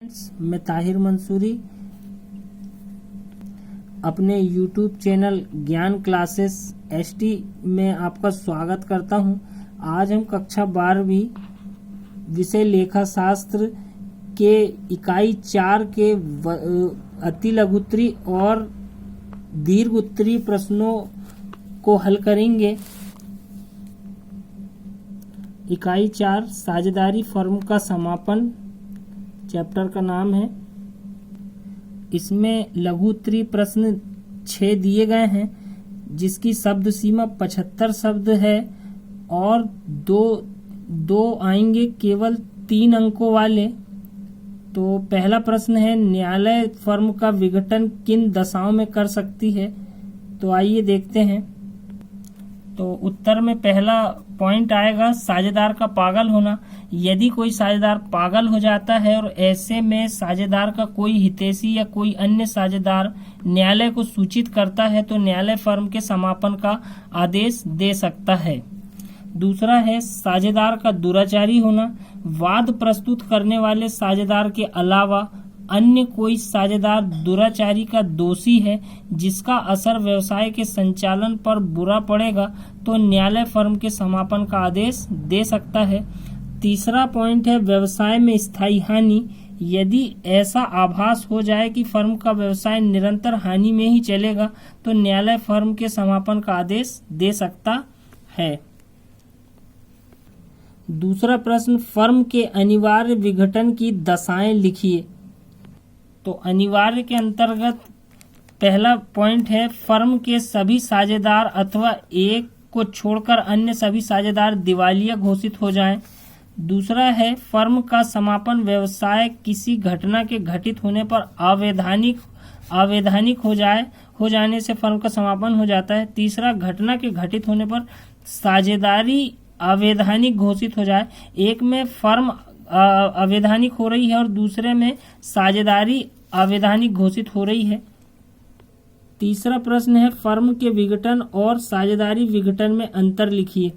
मैं ताहिर मंसूरी अपने YouTube channel ज्ञान क्लासेस ST में आपका स्वागत करता हूं। आज हम कक्षा 12वीं विषय लेखा शास्त्र के इकाई 4 के अति लघुत्तरी और दीर्घ उत्तरी प्रश्नों को हल करेंगे। इकाई 4 साझेदारी फर्म का समापन चैप्टर का नाम है। इसमें लघु उत्तरी प्रश्न 6 दिए गए हैं, जिसकी शब्द सीमा 75 शब्द है और दो आएंगे केवल 3 अंकों वाले। तो पहला प्रश्न है, न्यायालय फर्म का विघटन किन दशाओं में कर सकती है। तो आइए देखते हैं। तो उत्तर में पहला पॉइंट आएगा साझेदार का पागल होना। यदि कोई साझेदार पागल हो जाता है और ऐसे में साझेदार का कोई हितैषी या कोई अन्य साझेदार न्यायालय को सूचित करता है तो न्यायालय फर्म के समापन का आदेश दे सकता है। दूसरा है साझेदार का दुराचारी होना। वाद प्रस्तुत करने वाले साझेदार के अलावा अन्य कोई साझेदार दुराचारी का दोषी है जिसका असर व्यवसाय के संचालन पर बुरा पड़ेगा तो न्यायालय फर्म के समापन का आदेश दे सकता है। तीसरा पॉइंट है व्यवसाय में स्थायी हानि। यदि ऐसा आभास हो जाए कि फर्म का व्यवसाय निरंतर हानि में ही चलेगा तो न्यायालय फर्म के समापन का आदेश दे सकता है। दूसरा प्रश्न, फर्म के अनिवार्य विघटन की दशाएं लिखिए। तो अनिवार्य के अंतर्गत पहला पॉइंट है फर्म के सभी साझेदार अथवा एक को छोड़कर अन्य सभी साझेदार दिवालिया घोषित हो जाएं। दूसरा है फर्म का समापन व्यवसाय किसी घटना के घटित होने पर अवैधानिक हो जाने से फर्म का समापन हो जाता है। तीसरा, घटना के घटित होने पर साझेदारी अवैधानिक घोषित हो जाए। एक में फर्म अवैधानिक हो रही है और दूसरे में साझेदारी अवैधानिक घोषित हो रही है। तीसरा प्रश्न है फर्म के विघटन और साझेदारी विघटन में अंतर लिखिए।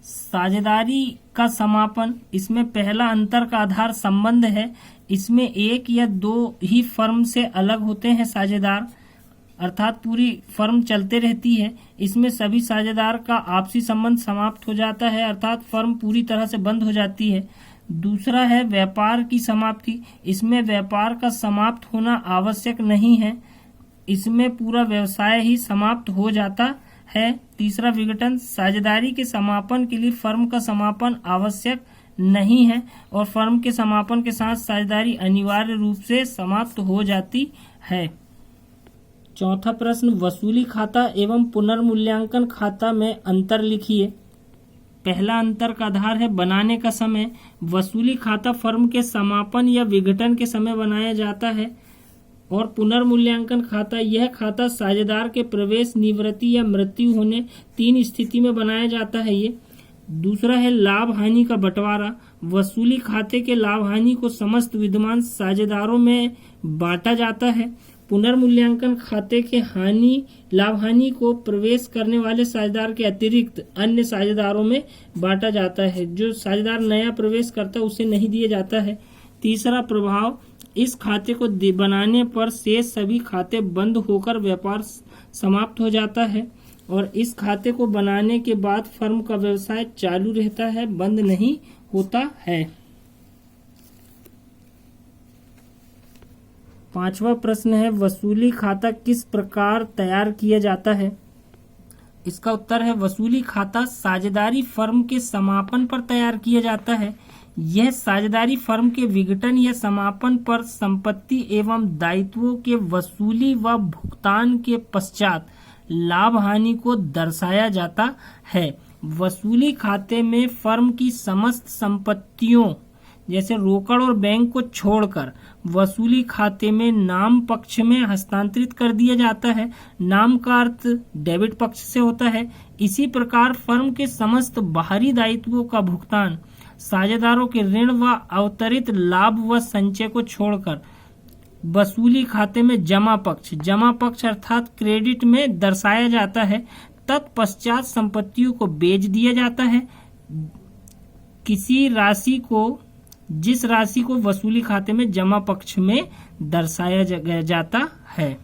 साझेदारी का समापन, इसमें पहला अंतर का आधार संबंध है। इसमें एक या दो ही फर्म से अलग होते हैं साझेदार, अर्थात पूरी फर्म चलते रहती है। इसमें सभी साझेदार का आपसी संबंध समाप्त हो जाता है, अर्थात फर्म पूरी तरह से बंद हो जाती है। दूसरा है व्यापार की समाप्ति। इसमें व्यापार का समाप्त होना आवश्यक नहीं है, इसमें पूरा व्यवसाय ही समाप्त हो जाता है। तीसरा विघटन, साझेदारी के समापन के लिए फर्म का समापन आवश्यक नहीं है और फर्म के समापन के साथ साझेदारी अनिवार्य रूप से समाप्त हो जाती है। चौथा प्रश्न, वसूली खाता एवं पुनर्मूल्यांकन खाता में अंतर लिखिए। पहला अंतर का आधार है बनाने का समय। वसूली खाता फर्म के समापन या विघटन के समय बनाया जाता है और पुनर्मूल्यांकन खाता, यह खाता साझेदार के प्रवेश, निवृत्ति या मृत्यु होने 3 स्थिति में बनाया जाता है। ये दूसरा है लाभ हानि का बंटवारा। वसूली खाते के लाभ हानि को समस्त विद्यमान साझेदारों में बांटा जाता है। पुनर्मूल्यांकन खाते के लाभ हानि को प्रवेश करने वाले साझेदार के अतिरिक्त अन्य साझेदारों में बांटा जाता है। जो साझेदार नया प्रवेश करता है उसे नहीं दिया जाता है। तीसरा प्रभाव, इस खाते को बनाने पर शेष सभी खाते बंद होकर व्यापार समाप्त हो जाता है और इस खाते को बनाने के बाद फर्म का व्यवसाय चालू रहता है, बंद नहीं होता है। पांचवा प्रश्न है वसूली खाता किस प्रकार तैयार किया जाता है। इसका उत्तर है वसूली खाता साझेदारी फर्म के समापन पर तैयार किया जाता है। यह साझेदारी फर्म के विघटन या समापन पर संपत्ति एवं दायित्वों के वसूली व भुगतान के पश्चात लाभ हानि को दर्शाया जाता है। वसूली खाते में फर्म की समस्त संपत्तियों जैसे रोकड़ और बैंक को छोड़कर वसूली खाते में नाम पक्ष में हस्तांतरित कर दिया जाता है। नाम का अर्थ डेबिट पक्ष से होता है। इसी प्रकार फर्म के समस्त बाहरी दायित्वों का भुगतान साझेदारों के ऋण व अवतरित लाभ व संचय को छोड़कर वसूली खाते में जमा पक्ष अर्थात क्रेडिट में दर्शाया जाता है। तत्पश्चात संपत्तियों को बेच दिया जाता है। किसी राशि को जिस राशि को वसूली खाते में जमा पक्ष में दर्शाया जाता है।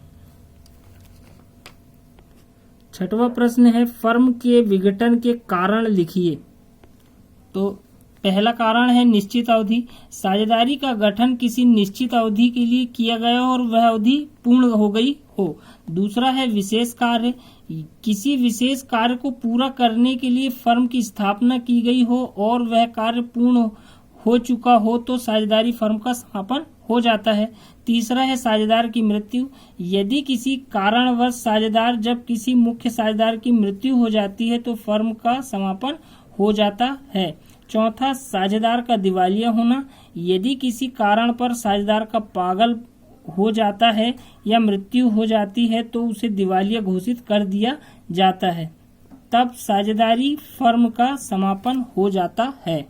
छठवां प्रश्न है फर्म के विघटन के कारण लिखिए। तो पहला कारण है निश्चित अवधि। साझेदारी का गठन किसी निश्चित अवधि के लिए किया गया और वह अवधि पूर्ण हो गई हो। दूसरा है विशेष कार्य। किसी विशेष कार्य को पूरा करने के लिए फर्म की स्थापना की गई हो और वह कार्य पूर्ण हो चुका हो तो साझेदारी फर्म का समापन हो जाता है। तीसरा है साझेदार की मृत्यु। यदि किसी कारणवश साझेदार जब किसी मुख्य साझेदार की मृत्यु हो जाती है तो फर्म का समापन हो जाता है। चौथा साझेदार का दिवालिया होना। यदि किसी कारण पर साझेदार का पागल हो जाता है या मृत्यु हो जाती है तो उसे दिवालिया घोषित कर दिया जाता है, तब साझेदारी फर्म का समापन हो जाता है।